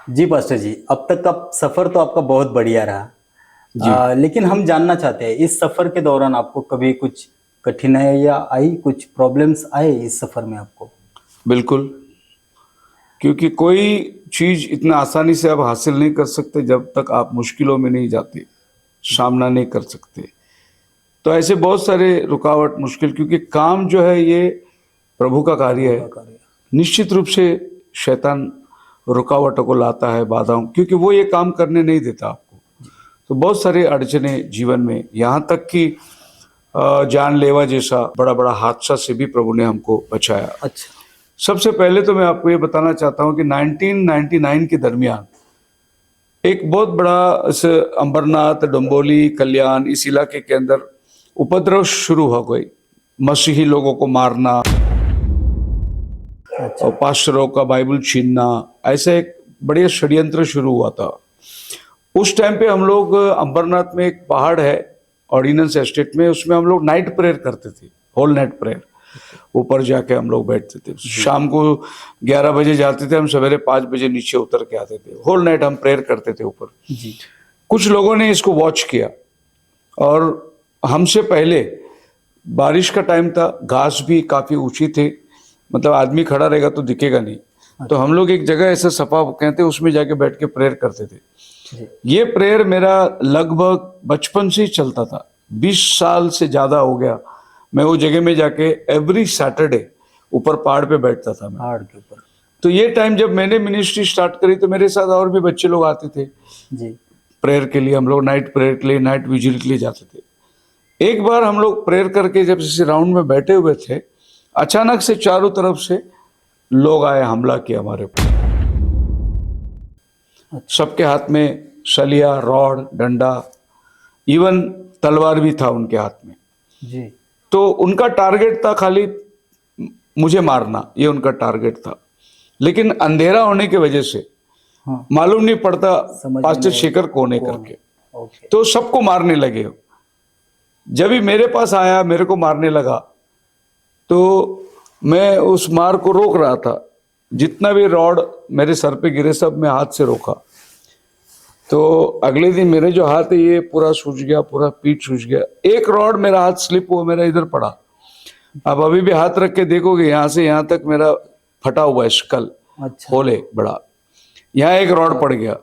जी pastor जी, अब तक का सफर तो आपका बहुत बढ़िया रहा। जी, लेकिन हम जानना चाहते हैं इस सफर के दौरान आपको कभी कुछ कठिनाइयाँ आई, कुछ प्रॉब्लम्स आए इस सफर में आपको? बिल्कुल, क्योंकि कोई चीज़ इतना आसानी से आप हासिल नहीं कर सकते जब तक आप मुश्किलों में नहीं जाते, जी, सामना नहीं कर सकते। तो ऐसे बहुत सारे रुकावट, मुश्किल क्योंकि काम जो है ये प्रभु का कार्य प्रभु का है। कार्य। निश्चित रूप से शैतान रुकावटों को लाता है, बाधाओं क्योंकि वो ये काम करने नहीं देता आपको। जी, तो बहुत सारी अड़चनें जीवन में, यहाँ तक कि जानलेवा जैसा बड़ा-बड़ा हादसा से भी प्रभु ने हमको बचाया। अच्छा, सबसे पहले तो मैं आपको ये बताना चाहता हूँ कि 1999 के दरमियान एक बहुत बड़ा ऐसे अंबरनाथ, डोंबिवली, कल्याण इस इलाके के अंदर उपद्रव शुरू हो गई। मसीही लोगों को मारना अच्छा, और पास्टरों का बाइबल छीनना, ऐसा एक बढ़िया षड्यंत्र शुरू हुआ था। उस टाइम पे हम लोग अंबरनाथ में एक पहाड़ है, ऑर्डिनेंस एस्टेट में, उसमें हम लोग नाइट प्रेयर करते थे, होल नाइट प्रेयर। ओके, ऊपर जाके हम लोग बैठते थे, जी, शाम को 11 बजे जाते थे, हम सवेरे 5 बजे नीचे उतर के आते थे। होल नाइट हम प्रेयर करते थे ऊपर। जी, कुछ लोगों ने इसको वॉच किया और हमसे पहले बारिश का टाइम था, घास भी काफ़ी ऊंची थी, मतलब आदमी खड़ा रहेगा तो दिखेगा नहीं। तो अच्छा, हम लोग एक जगह ऐसे सपा कहते हैं, उसमें जाके बैठ के प्रेयर करते थे। जी, ये प्रेयर मेरा लगभग बचपन से ही चलता था, 20 साल से ज़्यादा हो गया। मैं वो जगह में जाके एवरी सैटरडे ऊपर पहाड़ पे बैठता था मैं। पहाड़ के ऊपर, तो ये टाइम जब मैंने मिनिस्ट्री स्टार्ट करी तो मेरे साथ और भी बच्चे लोग आते थे जी, प्रेयर के लिए। हम लोग नाइट प्रेयर के लिए, नाइट विजिल के लिए जाते थे। एक बार हम लोग प्रेयर करके जब इसी राउंड में बैठे हुए थे, अचानक से चारों तरफ से लोग आए, हमला किया हमारे ऊपर। अच्छा, सबके हाथ में सलिया, रॉड, डंडा, इवन तलवार भी था उनके हाथ में। जी, तो उनका टारगेट था खाली मुझे मारना, ये उनका टारगेट था। लेकिन अंधेरा होने की वजह से हाँ, मालूम नहीं पड़ता समझ में पास्टर नहीं शेखर कौन है कौन है? करके। ओके, तो सबको मारने लगे। जब ही मेरे पास आया, मेरे को मारने लगा, तो मैं उस मार को रोक रहा था। जितना भी रॉड मेरे सर पे गिरे सब मैं हाथ से रोका। तो अगले दिन मेरे जो हाथ है ये पूरा सूज गया, पूरा पीठ सूज गया। एक रॉड मेरा हाथ स्लिप हुआ, मेरा इधर पड़ा। अब अभी भी हाथ रख के देखोगे, यहाँ से यहाँ तक मेरा फटा हुआ है, स्कल अच्छा, होल है बड़ा। यहाँ एक रॉड पड़ गया।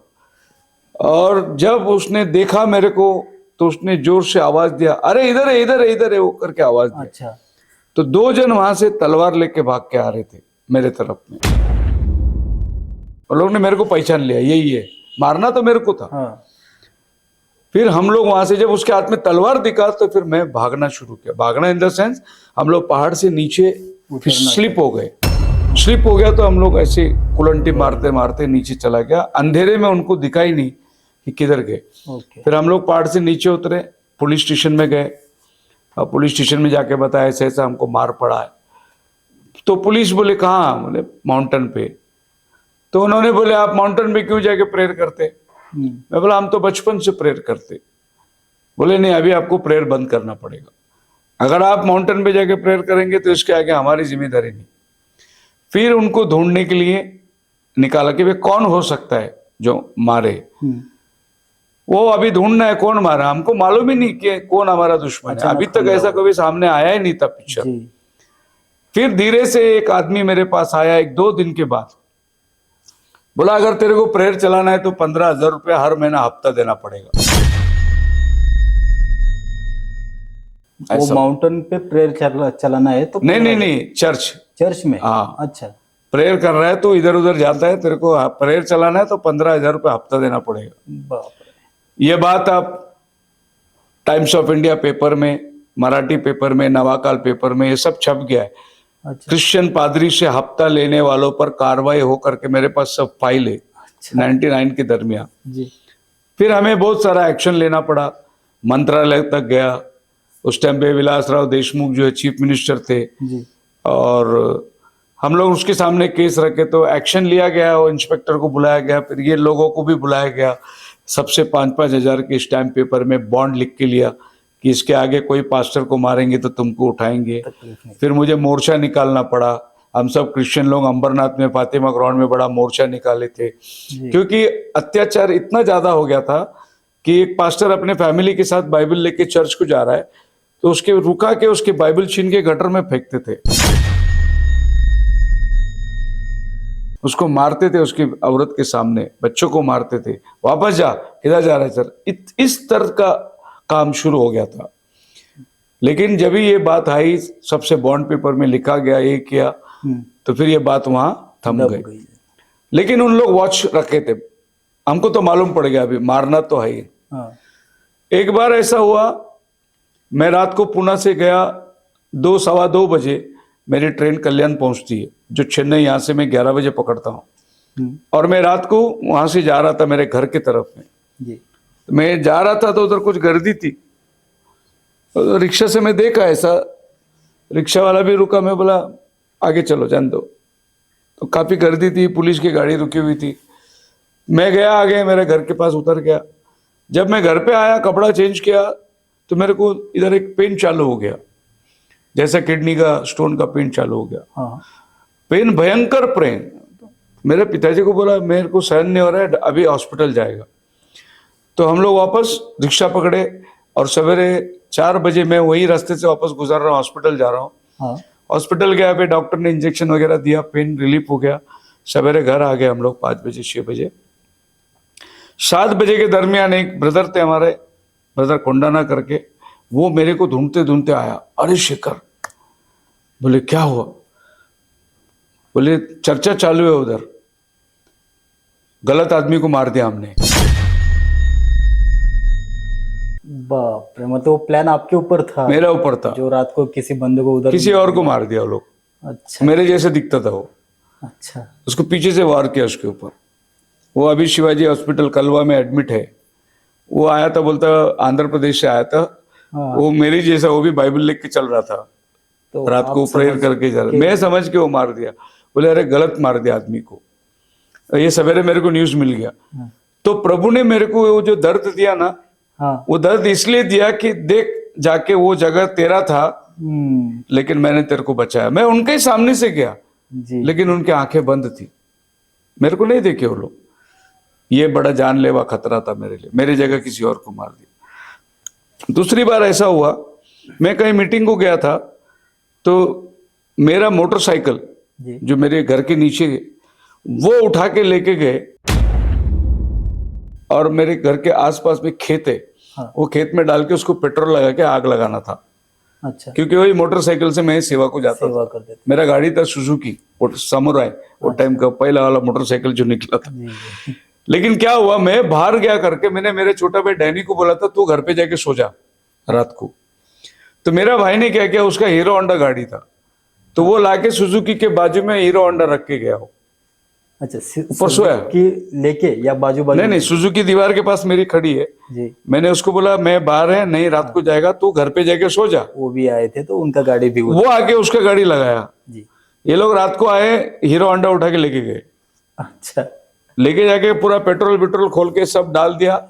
और जब उसने देखा मेरे को तो उसने जोर से आवाज दिया, अरे इधर है, इधर है, इधर है, वो करके आवाज दिया। अच्छा, तो दो जन वहां से तलवार लेके भाग के आ रहे थे मेरे तरफ में। और लोग ने मेरे को पहचान लिया, यही है। मारना तो मेरे को था। हाँ, फिर हम लोग वहां से जब उसके हाथ में तलवार दिखा तो फिर मैं भागना शुरू किया। भागना इन द सेंस, हम लोग पहाड़ से नीचे फिर उतरना स्लिप हो चाहते गए। स्लिप हो गया तो हम लोग ऐसे कुलंटी मारते मारते नीचे चला गया। अंधेरे में उनको दिखाई नहीं कि किधर गए। ओके, फिर हम लोग पहाड़ से नीचे उतरे, पुलिस स्टेशन में गए। और पुलिस स्टेशन में जाके बताया ऐसे ऐसा हमको मार पड़ा है। तो पुलिस बोले कहाँ? बोले माउंटेन पे। तो उन्होंने बोले आप माउंटेन पे क्यों जाके प्रेयर करते? हुँ, मैं बोला हम तो बचपन से प्रेयर करते। बोले नहीं, अभी आपको प्रेयर बंद करना पड़ेगा। अगर आप माउंटेन पे जाके प्रेयर करेंगे तो इसके आगे हमारी जिम्मेदारी नहीं। फिर उनको ढूंढने के लिए निकाला कि वे कौन हो सकता है जो मारे। हुँ, वो अभी ढूंढना है कौन मारा, हमको मालूम ही नहीं कि कौन हमारा दुश्मन है। अभी अचानक तक हमला ऐसा हुआ। कभी सामने आया ही नहीं था पिक्चर। जी, फिर धीरे से एक आदमी मेरे पास आया एक दो दिन के बाद, बोला अगर तेरे को प्रेयर चलाना है तो 15,000 रुपया हर महीना हफ्ता देना पड़ेगा। वो ऐसा। माउंटेन पे प्रेयर चलाना है तो नहीं नहीं 15,000 नहीं, चर्च। चर्च में? हाँ, अच्छा, प्रेयर कर रहा है तो इधर उधर जाता है, तेरे को प्रेयर चलाना है तो 15,000 रुपये हफ्ता देना पड़ेगा। बाप रे! ये बात आप टाइम्स ऑफ इंडिया पेपर में, मराठी पेपर में, नवाकाल पेपर में, ये सब छप गया है। अच्छा, क्रिश्चियन पादरी से हफ्ता लेने वालों पर कार्रवाई हो करके मेरे पास सब फाइल है अच्छा, 99 के दरमियान। जी, फिर हमें बहुत सारा एक्शन लेना पड़ा, मंत्रालय तक गया। उस टाइम पे विलासराव देशमुख जो है चीफ मिनिस्टर थे, जी, और हम लोग उसके सामने केस रखे तो एक्शन लिया गया। और इंस्पेक्टर को बुलाया गया, फिर ये लोगों को भी बुलाया गया। सबसे 5-5 हजार के स्टैम्प पेपर में बॉन्ड लिख के लिया कि इसके आगे कोई पास्टर को मारेंगे तो तुमको उठाएंगे। तकलीफ नहीं। फिर मुझे मोर्चा निकालना पड़ा। हम सब क्रिश्चियन लोग अंबरनाथ में फातिमा ग्राउंड में बड़ा मोर्चा निकाले थे, जी। क्योंकि अत्याचार इतना ज्यादा हो गया था कि एक पास्टर अपने फैमिली के साथ बाइबल लेके चर्च को जा रहा है, तो उसके रुका के उसके बाइबल छीन के गटर में फेंकते थे, उसको मारते थे, उसकी औरत के सामने बच्चों को मारते थे, वापस जा, किधर जा रहा है सर, इस तरह का काम शुरू हो गया था। लेकिन जब ही ये बात आई, सबसे बॉन्ड पेपर में लिखा गया, ये किया, तो फिर ये बात वहां थम दब गई। गई। लेकिन उन लोग वॉच रखे थे, हमको तो मालूम पड़ गया अभी मारना तो है ही। हाँ। एक बार ऐसा हुआ, मैं रात को पुणे से गया, 2 सवा 2 बजे मेरी ट्रेन कल्याण पहुंचती है, जो चेन्नई यहाँ से मैं 11 बजे पकड़ता हूँ, और मैं रात को वहां से जा रहा था मेरे घर की तरफ में। जी। मैं जा रहा था तो उधर कुछ गर्दी थी, तो रिक्शा से मैं देखा ऐसा, रिक्शा वाला भी रुका, मैं बोला आगे चलो जान दो, तो काफी गर्दी थी, पुलिस की गाड़ी रुकी हुई थी। मैं गया आगे, मेरे घर के पास उतर गया। जब मैं घर पे आया, कपड़ा चेंज किया, तो मेरे को इधर एक पेन चालू हो गया, जैसा किडनी का स्टोन का पेन चालू हो गया। हाँ। पेन, भयंकर पेन। मेरे पिताजी को बोला मेरे को सहन नहीं हो रहा है, अभी हॉस्पिटल जाएगा। तो हम लोग वापस रिक्शा पकड़े, और सवेरे 4 बजे मैं वही रास्ते से वापस गुजर रहा हूँ, हॉस्पिटल जा रहा हूँ। हाँ। हॉस्पिटल गया पे डॉक्टर ने इंजेक्शन वगैरह दिया, पेन रिलीफ हो गया। सवेरे घर आ गए हम लोग 5 बजे 6 बजे। 7 बजे के दरमियान एक ब्रदर थे हमारे, ब्रदर कोंडाना करके, वो मेरे को ढूंढते ढूंढते आया, अरे शेखर, बोले क्या हुआ? बोले चर्चा चालू है उधर, गलत आदमी को मार दिया हमने। बाप रे, मतलब वो प्लान आपके ऊपर था, मेरा ऊपर था, जो रात को किसी बंदे को उधर किसी और को मार दिया वो लोग। अच्छा। मेरे जैसे दिखता था वो, अच्छा। उसको पीछे से वार किया उसके ऊपर। वो अभी शिवाजी हॉस्पिटल कलवा में एडमिट है। वो आया था, बोलता आंध्र प्रदेश से आया था। हाँ। वो मेरी जैसा, वो भी बाइबल लेके के चल रहा था, तो रात को आप प्रेयर समझ करके जा रहा। के- मैं समझ के वो मार दिया। बोले अरे गलत मार दिया आदमी को। ये सवेरे मेरे को न्यूज मिल गया। हाँ। तो प्रभु ने मेरे को वो जो दर्द दिया ना, हाँ। वो दर्द इसलिए दिया कि देख, जाके वो जगह तेरा था, लेकिन मैंने तेरे को बचाया। मैं उनके ही सामने से गया, जी। लेकिन उनकी आंखें बंद थी, मेरे को नहीं देखे वो लोग। ये बड़ा जानलेवा खतरा था मेरे लिए, मेरी जगह किसी और को मार दिया। दूसरी बार ऐसा हुआ, मैं कहीं मीटिंग को गया था, तो मेरा मोटरसाइकिल जी। जो मेरे घर के नीचे, वो उठा के लेके गए, और मेरे घर के आसपास में खेत है, हाँ। वो खेत में डाल के उसको पेट्रोल लगा के आग लगाना था, अच्छा। क्योंकि वही मोटरसाइकिल से मैं सेवा को जाता सेवा था। कर देते। मेरा गाड़ी था सुजुकी, वो समुराई, वो टाइम का पहला वाला मोटरसाइकिल जो निकला था। जी। जी। लेकिन क्या हुआ, मैं बाहर गया करके मैंने मेरे छोटा भाई डैनी को बोला था तू घर पे जाके सो जा रात को। तो मेरा भाई ने क्या किया, उसका हीरो होंडा गाड़ी था, तो वो लाके सुजुकी के बाजू में हीरो होंडा रख के गया हो। अच्छा, ऊपर सोया कि लेके या बाजू बाजू? नहीं, सुजुकी दीवार के पास मेरी खड़ी है। जी। मैंने उसको बोला मैं बाहर है, नहीं रात को जाएगा, तू घर पे जाके सो जा। वो भी आए थे तो उनका गाड़ी भी वो आके उसका गाड़ी लगाया। जी। ये लोग रात को आए, हीरो होंडा उठा के लेके गए। अच्छा। लेके जाके पूरा पेट्रोल खोल के सब डाल दिया,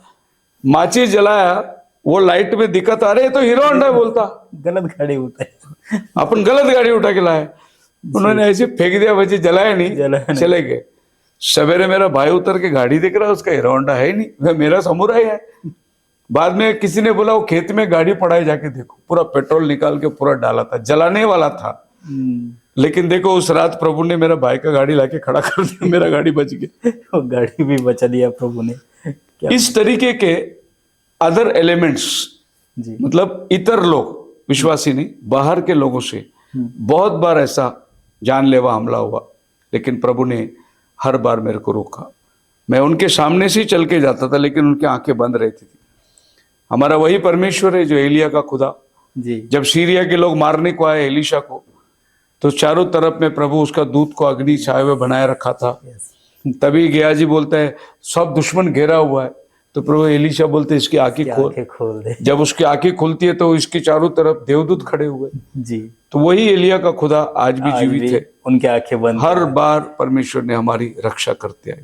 माचिस जलाया, वो लाइट में दिक्कत आ रही है तो हीरो होंडा बोलता, गलत गाड़ी होता है। अपन गलत गाड़ी उठा के लाए। उन्होंने ऐसे फेंक दिया, बच्चे जलाया जलाया नहीं, नहीं। चले गए। सवेरे मेरा भाई उतर के गाड़ी देख रहा है, उसका हीरो होंडा है ही नहीं, वह मेरा समुराई है। बाद में किसी ने बोला वो खेत में गाड़ी पड़ा है, जाके देखो, पूरा पेट्रोल निकाल के पूरा डाला था, जलाने वाला था। लेकिन देखो उस रात प्रभु ने मेरा भाई का गाड़ी लाके खड़ा कर दिया, मेरा गाड़ी बच गया। वो गाड़ी भी बचा दिया प्रभु ने। क्या? इस तरीके के अदर एलिमेंट्स, जी। मतलब इतर लोग, विश्वासी नहीं, बाहर के लोगों से बहुत बार ऐसा जानलेवा हमला हुआ, लेकिन प्रभु ने हर बार मेरे को रोका। मैं उनके सामने से ही चल के जाता था, लेकिन उनकी आंखें बंद रहती थी। हमारा वही परमेश्वर है जो एलिया का खुदा। जी। जब सीरिया के लोग मारने को आए एलीशा को, तो चारों तरफ में प्रभु उसका दूत को अग्नि छाए हुए बनाए रखा था। तभी गयाजी बोलता है सब दुश्मन घेरा हुआ है, तो प्रभु एलीशा बोलते इसकी आंखें खोल। खोल दे। जब उसकी आंखें खुलती है तो इसके चारों तरफ देवदूत खड़े हुए। जी। तो वही एलिया का खुदा आज भी जीवित है। उनकी आंखें बंद। हर बार परमेश्वर ने हमारी रक्षा करते आए।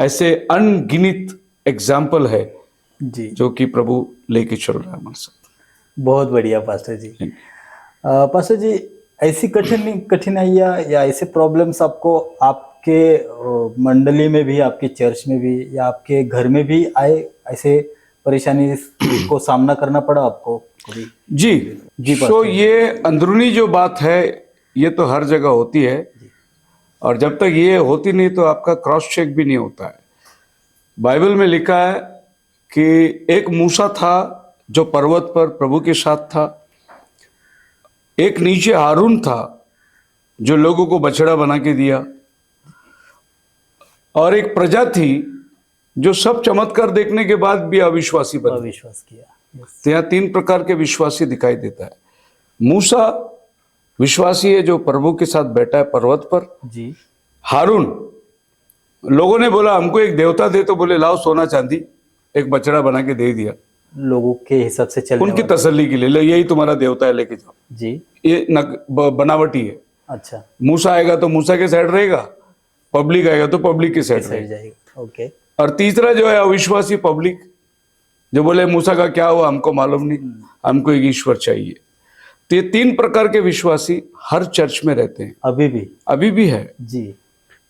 ऐसे अनगिनत एग्जाम्पल है जी, जो कि प्रभु लेके चल रहा है हमारे साथ। बहुत बढ़िया पास्टर जी। पास्टर जी, ऐसी कठिनाइयाँ या ऐसे प्रॉब्लम्स आपको आपके मंडली में भी, आपके चर्च में भी या आपके घर में भी आए, ऐसे परेशानी को सामना करना पड़ा आपको कभी? जी जी सो पास्टर। ये अंदरूनी जो बात है ये तो हर जगह होती है, और जब तक ये होती नहीं तो आपका क्रॉस चेक भी नहीं होता है। बाइबल में लिखा है कि एक मूसा था जो पर्वत पर प्रभु के साथ था, एक नीचे हारून था जो लोगों को बछड़ा बना के दिया, और एक प्रजा थी जो सब चमत्कार देखने के बाद भी अविश्वासी बनी। अविश्वास किया। Yes. तो यहाँ 3 प्रकार के विश्वासी दिखाई देता है। मूसा विश्वासी है जो प्रभु के साथ बैठा है पर्वत पर। जी। हारून, लोगों ने बोला हमको एक देवता दे, तो बोले लाओ सोना चांदी, एक बछड़ा बना के दे दिया लोगों के हिसाब से चलने उनकी वाला। तसल्ली के लिए, लो यही तुम्हारा देवता है, लेके जाओ। जी। ये बनावटी है। अच्छा। मूसा आएगा तो मूसा के साइड रहेगा, पब्लिक आएगा तो पब्लिक के साइड सही रहेगा। जाएगा। ओके। और तीसरा जो है अविश्वासी पब्लिक, जो बोले मूसा का क्या हुआ हमको मालूम नहीं, हमको एक ईश्वर चाहिए। तो ये 3 प्रकार के विश्वासी हर चर्च में रहते हैं, अभी भी है। जी।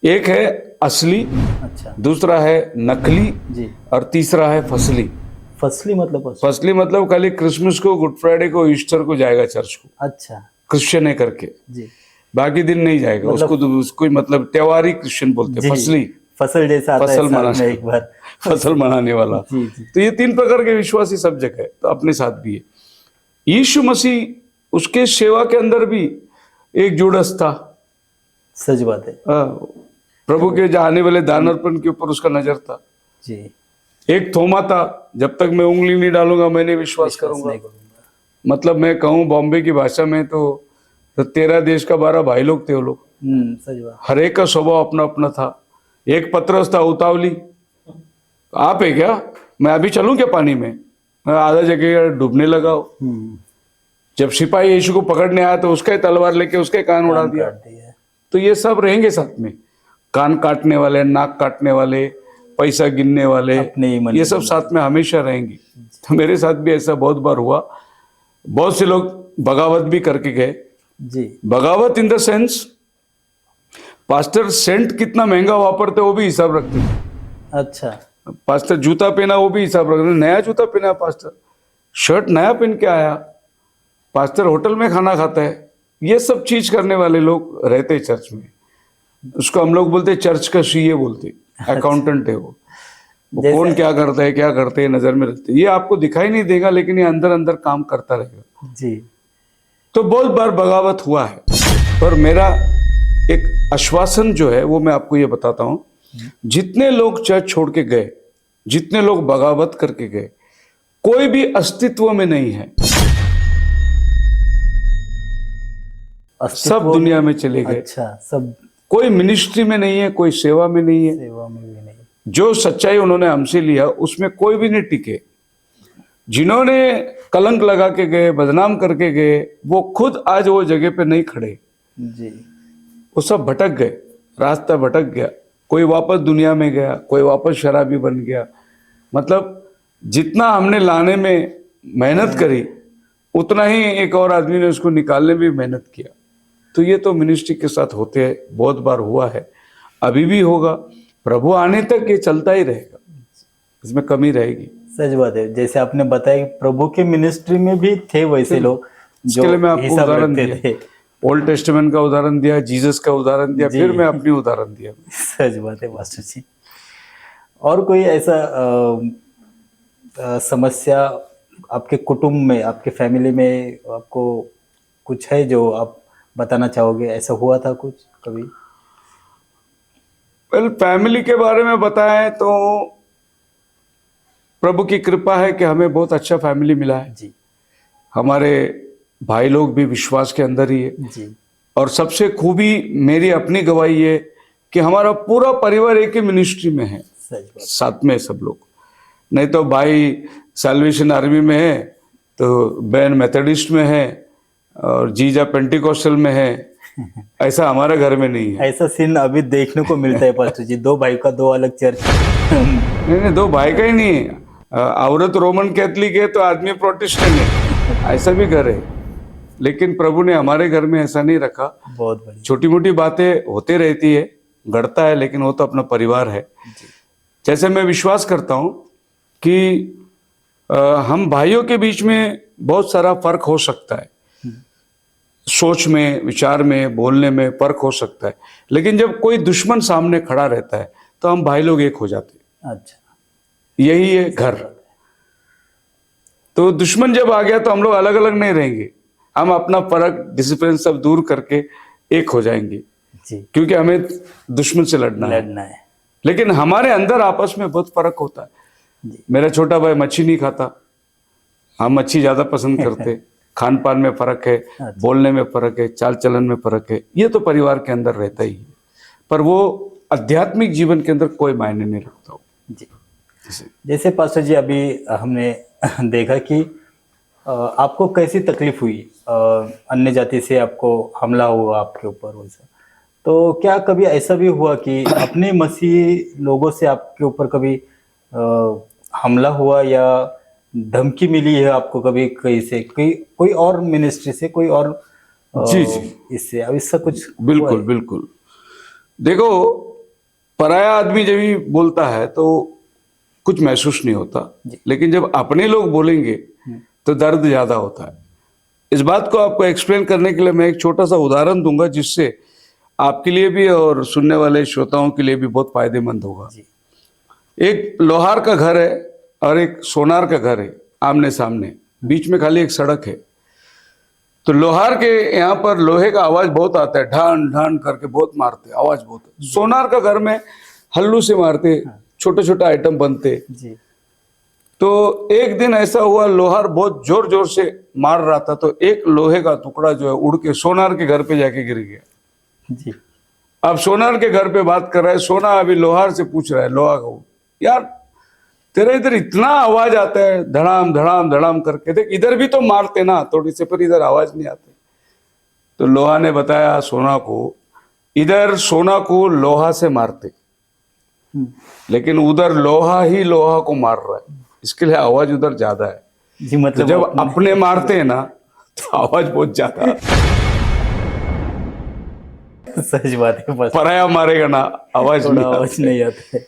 एक है असली, अच्छा। दूसरा है नकली, जी। और तीसरा है फसली। फसली मतलब? फसली मतलब खाली क्रिसमस को, गुड फ्राइडे को, ईस्टर को जाएगा चर्च को, अच्छा। क्रिश्चियन है करके, जी। बाकी दिन नहीं जाएगा। उसको मतलब त्योहारी क्रिश्चियन बोलते हैं। फसली, फसल जैसा आता है फसल साल में मनाने, एक बार। फसल मनाने वाला। जी, जी। तो ये 3 प्रकार के विश्वासी सब जगह है, तो अपने साथ भी है। यीशु मसीह उसके सेवा के अंदर भी एक जुड़स था। सच बात है। प्रभु के जाने वाले दान अर्पण के ऊपर उसका नजर था। जी। एक थोमा था, जब तक मैं उंगली नहीं डालूंगा मैं नहीं विश्वास करूंगा। नहीं करूंगा। मतलब मैं कहूँ बॉम्बे की भाषा में तो 13 देश का 12 भाई लोग थे वो लोग। सच बात। हर एक का स्वभाव अपना अपना था। एक पतरस था उतावली, आप है क्या, मैं अभी चलूं क्या पानी में, मैं आधा जगह डूबने लगा। जब सिपाही यीशु को पकड़ने आया तो उसका ही तलवार लेके उसके कान उड़ा दिया। तो ये सब रहेंगे साथ में, कान काटने वाले, नाक काटने वाले, पैसा गिनने वाले, ये सब साथ में हमेशा रहेंगे। तो मेरे साथ भी ऐसा बहुत बार हुआ। बहुत से लोग बगावत भी करके गए। जी। बगावत in the sense, pastor scent कितना महंगा वापरते वो भी हिसाब रखते थे। अच्छा। पास्टर जूता पहना वो भी हिसाब रखते, नया जूता पहना पास्टर, शर्ट नया पहन के आया, पास्टर होटल में खाना खाता है, ये सब चीज करने वाले लोग रहते चर्च में। उसको हम लोग बोलते चर्च का सीए बोलते, अकाउंटेंट है वो कौन क्या करते हैं नजर में रखते। ये आपको दिखाई नहीं देगा लेकिन ये अंदर अंदर काम करता रहेगा। जी। तो बहुत बार बगावत हुआ है, पर मेरा एक आश्वासन जो है वो मैं आपको ये बताता हूं, जितने लोग चर्च छोड़ के गए, जितने लोग बगावत करके गए, कोई भी अस्तित्व में नहीं है, सब दुनिया में चले गए। अच्छा, सब। कोई मिनिस्ट्री में नहीं है, कोई सेवा में नहीं है, सेवा में भी नहीं। जो सच्चाई उन्होंने हमसे लिया उसमें कोई भी नहीं टिके। जिन्होंने कलंक लगा के गए, बदनाम करके गए, वो खुद आज वो जगह पे नहीं खड़े। जी। वो सब भटक गए, रास्ता भटक गया। कोई वापस दुनिया में गया, कोई वापस शराबी बन गया। मतलब जितना हमने लाने में मेहनत करी उतना ही एक और आदमी ने उसको निकालने में भी मेहनत किया। तो ये तो मिनिस्ट्री के साथ होते हैं, बहुत बार हुआ है, अभी भी होगा। प्रभु आने तक ये चलता ही रहेगा, इसमें कमी रहेगी। सच बात है। जैसे आपने बताया प्रभु के मिनिस्ट्री में भी थे वैसे लोग जो इसके लिए मैं आपको उदाहरण दिया, ओल्ड टेस्टामेंट का उदाहरण दिया, जीसस का उदाहरण दिया, फिर मैं अपनी उदाहरण दिया। सच बात है पास्टर जी। और कोई ऐसा समस्या आपके कुटुंब में, आपके फैमिली में आपको कुछ है जो आप बताना चाहोगे? ऐसा हुआ था कुछ कभी? वेल, फैमिली के बारे में बताएं तो प्रभु की कृपा है कि हमें बहुत अच्छा फैमिली मिला है। जी। हमारे भाई लोग भी विश्वास के अंदर ही है। जी। और सबसे खूबी मेरी अपनी गवाही है कि हमारा पूरा परिवार एक ही मिनिस्ट्री में है, साथ में सब लोग। नहीं तो भाई सैल्वेशन आर्मी में है, तो बहन मेथोडिस्ट में है, और जीजा पेंटिकोस्टल में है। ऐसा हमारे घर में नहीं है। ऐसा सीन अभी देखने को मिलता है पास्टर जी, 2 भाई का 2 अलग चर्च। नहीं, 2 भाई का ही नहीं है। औरत रोमन कैथलिक है तो आदमी प्रोटेस्टेंट है, ऐसा भी घर है। लेकिन प्रभु ने हमारे घर में ऐसा नहीं रखा। बहुत बढ़िया। छोटी मोटी बातें होते रहती है, घटता है, लेकिन वो तो अपना परिवार है। जैसे मैं विश्वास करता हूँ कि हम भाइयों के बीच में बहुत सारा फर्क हो सकता है, सोच में, विचार में, बोलने में फर्क हो सकता है, लेकिन जब कोई दुश्मन सामने खड़ा रहता है तो हम भाई लोग एक हो जाते हैं। अच्छा, यही है घर। तो दुश्मन जब आ गया तो हम लोग अलग अलग नहीं रहेंगे, हम अपना फर्क, डिसिप्लिन सब दूर करके एक हो जाएंगे, जी, क्योंकि हमें दुश्मन से लड़ना है। लड़ना है। लेकिन हमारे अंदर आपस में बहुत फर्क होता है। जी। मेरा छोटा भाई मच्छी नहीं खाता, हम मच्छी ज्यादा पसंद करते। खान पान में फर्क है, बोलने में फर्क है, चाल चलन में फर्क है, ये तो परिवार के अंदर रहता ही है, पर वो आध्यात्मिक जीवन के अंदर कोई मायने नहीं रखता हो। जी, जैसे पास्टर जी अभी हमने देखा कि आपको कैसी तकलीफ हुई, अन्य जाति से आपको हमला हुआ आपके ऊपर वैसा, तो क्या कभी ऐसा भी हुआ कि अपने मसीही लोगों से आपके ऊपर कभी हमला हुआ या धमकी मिली है आपको कभी कहीं से, कोई और मिनिस्ट्री से, कोई और जी जी, इससे, अब इसका कुछ बिल्कुल बिल्कुल। देखो, पराया आदमी जब भी बोलता है तो कुछ महसूस नहीं होता, लेकिन जब अपने लोग बोलेंगे तो दर्द ज्यादा होता है। इस बात को आपको एक्सप्लेन करने के लिए मैं एक छोटा सा उदाहरण दूंगा, जिससे आपके लिए भी और सुनने वाले श्रोताओं के लिए भी बहुत फायदेमंद होगा। एक लोहार का घर है और एक सोनार का घर है, आमने सामने, बीच में खाली एक सड़क है। तो लोहार के यहाँ पर लोहे का आवाज बहुत आता है, ढान ढान करके बहुत मारते, आवाज बहुत है। सोनार का घर में हल्लू से मारते, छोटे छोटे आइटम बनते जी। तो एक दिन ऐसा हुआ, लोहार बहुत जोर जोर से मार रहा था, तो एक लोहे का टुकड़ा जो है उड़ के सोनार के घर पे जाके गिर गया। जी। अब सोनार के घर पे बात कर रहा है, सोना अभी लोहार से पूछ रहा है, लोहा को, यार तेरे इधर इतना आवाज आता है, धड़ाम धड़ाम धड़ाम करके, देख इधर भी तो मारते ना थोड़ी से, पर इधर आवाज नहीं आती। तो लोहा ने बताया सोना को, इधर सोना को लोहा से मारते, लेकिन उधर लोहा ही लोहा को मार रहा है, इसके लिए आवाज उधर ज्यादा है। जी, मतलब तो जब अपने मारते हैं ना तो आवाज बहुत ज्यादा है। सच बात है, बस पराया मारेगा ना, आवाज थोड़ा आवाज नहीं आता है।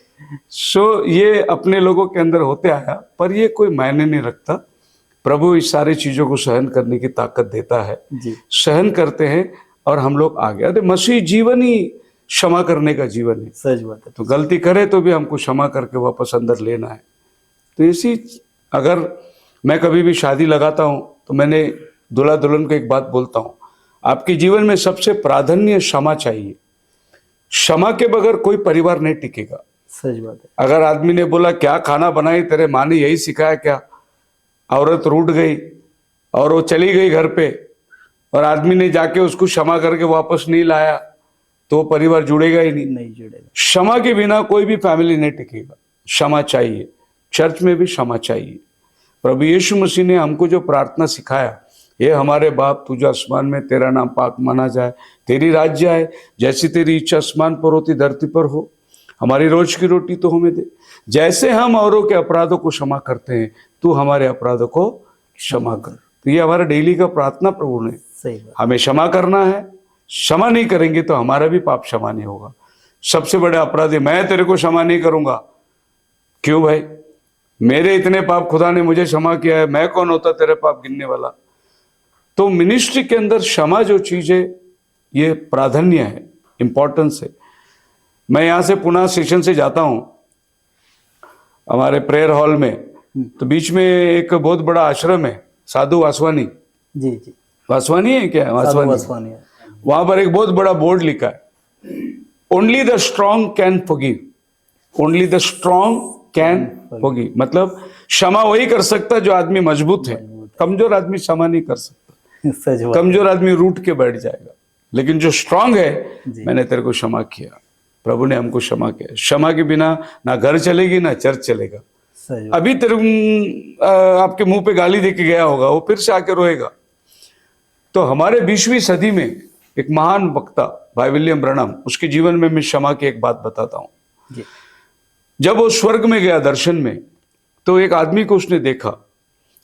सो ये अपने लोगों के अंदर होते आया, पर ये कोई मायने नहीं रखता। प्रभु इस सारी चीजों को सहन करने की ताकत देता है, जी। सहन करते हैं और हम लोग आगे। अरे मसीह जीवन ही क्षमा करने का जीवन है। सच बात है। तो गलती करे तो भी हमको क्षमा करके वापस अंदर लेना है। तो इसी, अगर मैं कभी भी शादी लगाता हूं तो मैंने दूल्हा दुल्हन को एक बात बोलता हूं, आपके जीवन में सबसे प्राधान्य क्षमा चाहिए। क्षमा के बगैर कोई परिवार नहीं टिकेगा। सच बात है। अगर आदमी ने बोला क्या खाना बनाई, तेरे माँ ने यही सिखाया क्या, औरत रूठ गई और वो चली गई घर पे, और आदमी ने जाके उसको क्षमा करके वापस नहीं लाया, तो वो परिवार जुड़ेगा ही नहीं जुड़ेगा। क्षमा के बिना कोई भी फैमिली नहीं टिकेगा। क्षमा चाहिए, चर्च में भी क्षमा चाहिए। प्रभु यीशु मसीह ने हमको जो प्रार्थना सिखाया, ये हमारे बाप तुझे आसमान में, तेरा नाम पाक माना जाए, तेरी राज्य आए, जैसी तेरी इच्छा आसमान पर होती धरती पर हो, हमारी रोज की रोटी तो हमें दे, जैसे हम औरों के अपराधों को क्षमा करते हैं, तू हमारे अपराधों को क्षमा कर। तो ये हमारा डेली का प्रार्थना प्रभु ने, सही बात। हमें क्षमा करना है। क्षमा नहीं करेंगे तो हमारा भी पाप क्षमा नहीं होगा। सबसे बड़े अपराधी, मैं तेरे को क्षमा नहीं करूंगा, क्यों भाई, मेरे इतने पाप खुदा ने मुझे क्षमा किया है, मैं कौन होता तेरे पाप गिनने वाला। तो मिनिस्ट्री के अंदर क्षमा जो चीज है, ये प्राधान्य है, इंपॉर्टेंस है। मैं यहाँ से पुणे स्टेशन से जाता हूँ हमारे प्रेयर हॉल में, तो बीच में एक बहुत बड़ा आश्रम है, साधु वासवानी। जी जी, वासवानी है क्या? वासवानी है। वहां पर एक बहुत बड़ा बोर्ड लिखा है, only the strong can forgive, only the strong can forgive. मतलब क्षमा वही कर सकता जो आदमी मजबूत है, कमजोर आदमी क्षमा नहीं कर सकता। सच बात। कमजोर आदमी रूठ के बैठ जाएगा, लेकिन जो स्ट्रांग है, मैंने तेरे को क्षमा किया, प्रभु ने हमको क्षमा किया। क्षमा के बिना ना घर चलेगी ना चर्च चलेगा। अभी तेरे आपके मुंह पे गाली दे के गया होगा, वो फिर से आके रोएगा। तो हमारे 20वीं सदी में एक महान वक्ता भाई विलियम ब्रनहम, उसके जीवन में मैं क्षमा की एक बात बताता हूं। जब वो स्वर्ग में गया दर्शन में, तो एक आदमी को उसने देखा।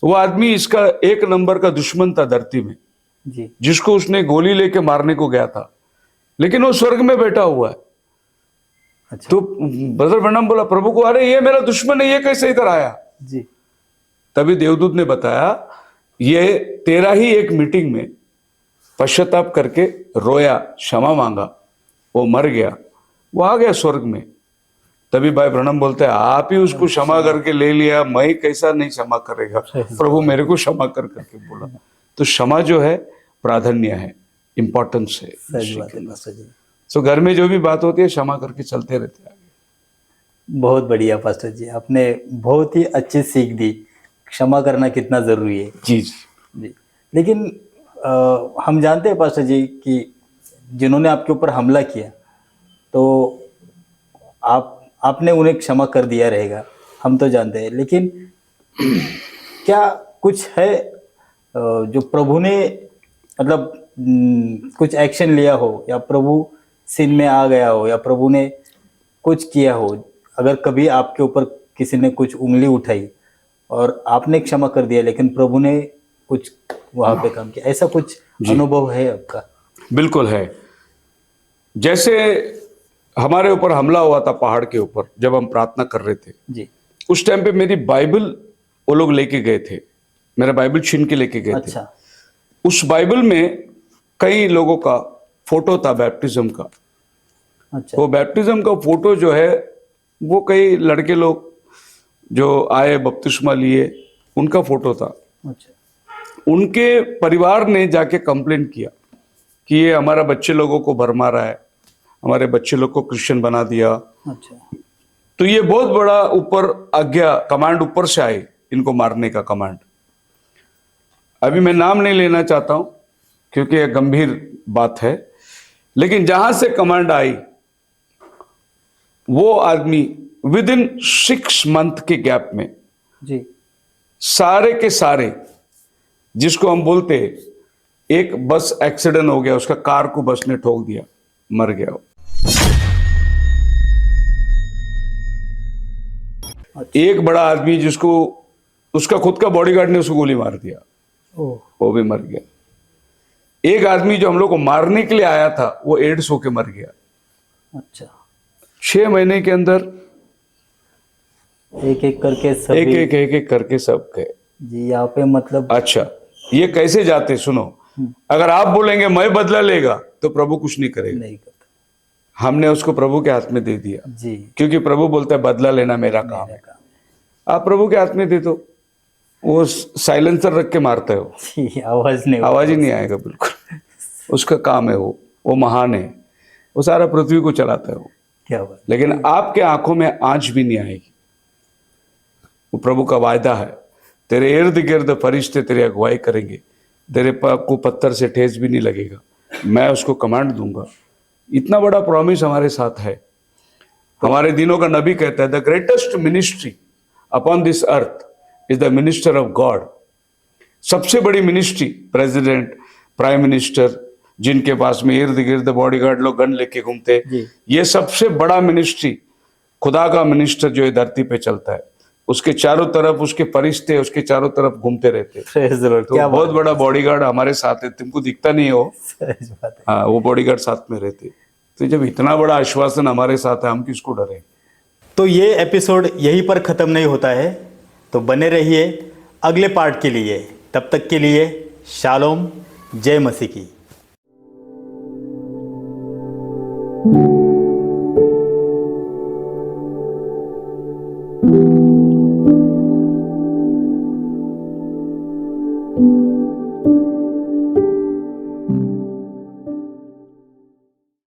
वो आदमी इसका 1 नंबर का दुश्मन था धरती में, जी। जिसको उसने गोली लेके मारने को गया था, लेकिन वो स्वर्ग में बैठा हुआ है। अच्छा। तो ब्रदर ब्रैनम बोला प्रभु को, अरे ये मेरा दुश्मन है, ये कैसे इधर आया? जी। तभी देवदूत ने बताया, ये तेरा ही एक मीटिंग में पश्चाताप करके रोया, क्षमा मांगा, वो मर गया, वो आ गया स्वर्ग में। तभी भाई ब्रह्म बोलते हैं, आप ही उसको क्षमा करके ले लिया, मैं कैसा नहीं क्षमा करेगा? प्रभु मेरे को क्षमा कर करके बोला। तो क्षमा जो है प्राधान्य है, इंपॉर्टेंस है। सही बात है पास्टर जी। सो घर में जो भी बात होती है क्षमा करके चलते रहते हैं आगे। बहुत बढ़िया पास्टर जी, आपने बहुत ही अच्छी सीख दी, क्षमा करना कितना जरूरी है। जी जी जी। लेकिन हम जानते हैं पास्टर जी कि जिन्होंने आपके ऊपर हमला किया, तो आपने उन्हें क्षमा कर दिया रहेगा, हम तो जानते हैं। लेकिन क्या कुछ है जो प्रभु ने मतलब कुछ एक्शन लिया हो, या प्रभु सीन में आ गया हो, या प्रभु ने कुछ किया हो? अगर कभी आपके ऊपर किसी ने कुछ उंगली उठाई और आपने क्षमा कर दिया, लेकिन प्रभु ने कुछ वहां पे काम किया, ऐसा कुछ अनुभव है आपका? बिल्कुल है। जैसे हमारे ऊपर हमला हुआ था पहाड़ के ऊपर, जब हम प्रार्थना कर रहे थे, जी। उस टाइम पे मेरी बाइबल वो लोग लेके गए थे, मेरा बाइबल छीन के लेके गए थे। अच्छा। उस बाइबल में कई लोगों का फोटो था बैप्टिज्म का। अच्छा। वो बैप्टिज्म का फोटो जो है, वो कई लड़के लोग जो आए बपतिस्मा लिए, उनका फोटो था। अच्छा। उनके परिवार ने जाके कंप्लेन किया कि ये हमारा बच्चे लोगों को भरमा रहा है, हमारे बच्चे लोग को क्रिश्चियन बना दिया। अच्छा। तो ये बहुत बड़ा ऊपर आज्ञा, कमांड ऊपर से आई इनको मारने का कमांड। अभी मैं नाम नहीं लेना चाहता हूं क्योंकि यह गंभीर बात है, लेकिन जहां से कमांड आई, वो आदमी विद इन 6 मंथ के गैप में जी। सारे के सारे, जिसको हम बोलते, एक बस एक्सीडेंट हो गया, उसका कार को बस ने ठोक दिया, मर गया वो। अच्छा। एक बड़ा आदमी जिसको उसका खुद का बॉडीगार्ड ने उसको गोली मार दिया, ओह। वो भी मर गया। एक आदमी जो हम लोग को मारने के लिए आया था, वो एड्स होके मर गया। अच्छा। 6 महीने के अंदर एक एक करके एक सभी। एक एक एक करके सब गए। जी, यहाँ पे मतलब। अच्छा, ये कैसे जाते सुनो। अगर आप बोलेंगे मैं बदला लेगा, तो प्रभु कुछ नहीं करेगा। नहीं करता। हमने उसको प्रभु के हाथ में दे दिया, जी। क्योंकि प्रभु बोलता है बदला लेना मेरा काम है। आप प्रभु के हाथ में दे दो, वो साइलेंसर रख के मारता है, वो जी, आवाज नहीं आवाज ही नहीं आएगा बिल्कुल। उसका काम है, वो महान है, वो सारा पृथ्वी को चलाता है वो। क्या बात। लेकिन आपके आंखों में आंच भी नहीं आएगी। वो प्रभु का वायदा है, तेरे इर्द गिर्द फरिश्ते तेरी अगुवाई करेंगे, तेरे को पत्थर से ठेस भी नहीं लगेगा, मैं उसको कमांड दूंगा। इतना बड़ा प्रॉमिस हमारे साथ है। हमारे दिनों का नबी कहता है, the greatest ministry upon this earth is the minister of God. सबसे बड़ी मिनिस्ट्री, प्रेसिडेंट, प्राइम मिनिस्टर, जिनके पास में इर्द गिर्द बॉडीगार्ड लोग गन लेके घूमते, ये सबसे बड़ा मिनिस्ट्री, खुदा का मिनिस्टर जो है धरती पे चलता है, उसके चारों तरफ उसके फरिश्ते उसके चारों तरफ घूमते रहते। Praise the Lord, तो क्या बहुत बात बड़ा बॉडीगार्ड हमारे साथ है, तुमको दिखता नहीं है वो, है। सही बात है। हाँ, वो बॉडीगार्ड साथ में रहते। तो जब इतना बड़ा आश्वासन हमारे साथ है, हम किसको डरे। तो ये एपिसोड यहीं पर ख़त्म नहीं होता है, तो बने रहिए अगले पार्ट के लिए। तब तक के लिए शालोम, जय मसीह की।